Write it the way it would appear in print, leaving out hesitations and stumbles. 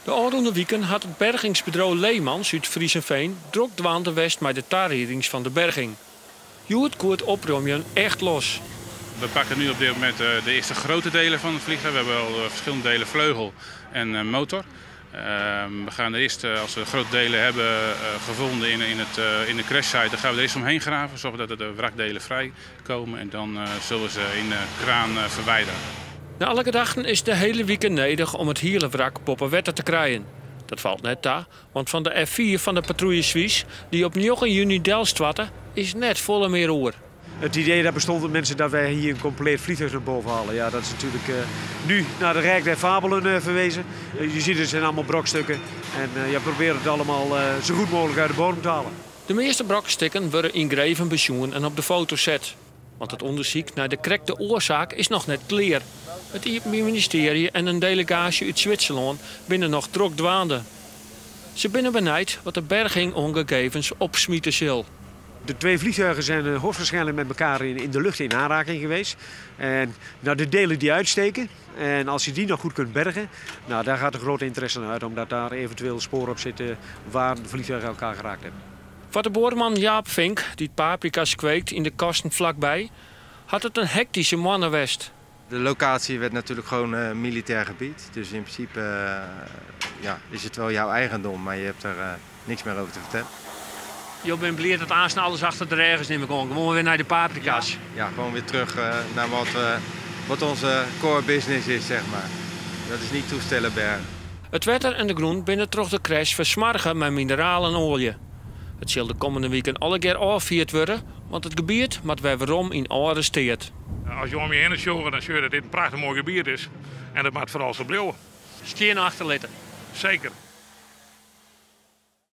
De aankomende weken had het bergingsbureau Leemans uit Friesenveen druk dwaande west met de tarierings van de berging. Joet koert opruimen echt los. We pakken nu op dit moment de eerste grote delen van het vliegtuig. We hebben al verschillende delen vleugel en motor. We gaan eerst, als we grote delen hebben gevonden in de crashsite, dan gaan we er eerst omheen graven, zorgen dat de wrakdelen vrijkomen en dan zullen we ze in de kraan verwijderen. Na alle gedachten is de hele weekend nodig om het hele wrak boven water te krijgen. Dat valt net daar, want van de F4 van de patrouille Suisse, die op 9 juni Delft watte, is net volle meer oer. Het idee dat bestond met mensen dat wij hier een compleet vliegtuig naar boven halen. Ja, dat is natuurlijk nu naar de Rijk der Fabelen verwezen. Je ziet het zijn allemaal brokstukken en je probeert het allemaal zo goed mogelijk uit de bodem te halen. De meeste brokstukken worden in greven bezoen en op de foto zet. Want het onderzoek naar de correcte oorzaak is nog net klaar. Het ministerie en een delegatie uit Zwitserland binnen nog druk dwaande. Ze binnen benijd wat de berging ongegevens opsmieten zal. De twee vliegtuigen zijn hoogstwaarschijnlijk met elkaar in de lucht in aanraking geweest. En nou, de delen die uitsteken, en als je die nog goed kunt bergen, nou, daar gaat de grote interesse naar uit, omdat daar eventueel sporen op zitten waar de vliegtuigen elkaar geraakt hebben. Voor de boorman Jaap Vink, die paprika's kweekt in de kasten vlakbij, had het een hectische mannenwest. De locatie werd natuurlijk gewoon militair gebied. Dus in principe is het wel jouw eigendom, maar je hebt er niks meer over te vertellen. Je bent blij dat aanstaan alles achter de regens neem ik aan. Gewoon weer naar de paprika's. Ja, gewoon weer terug naar wat onze core business is, zeg maar. Dat is niet toestellen bergen. Het water en de groen binnen terug de crash versmargen met mineralen en olie. Het zal de komende weken alle keer afgevierd worden, want het gebied moet weer waarom in arresteerd. Als je om je heen zoekt, dan zie je dat dit een prachtig mooi gebied is. En dat moet vooral zo blijven. Steen achterlitten. Zeker.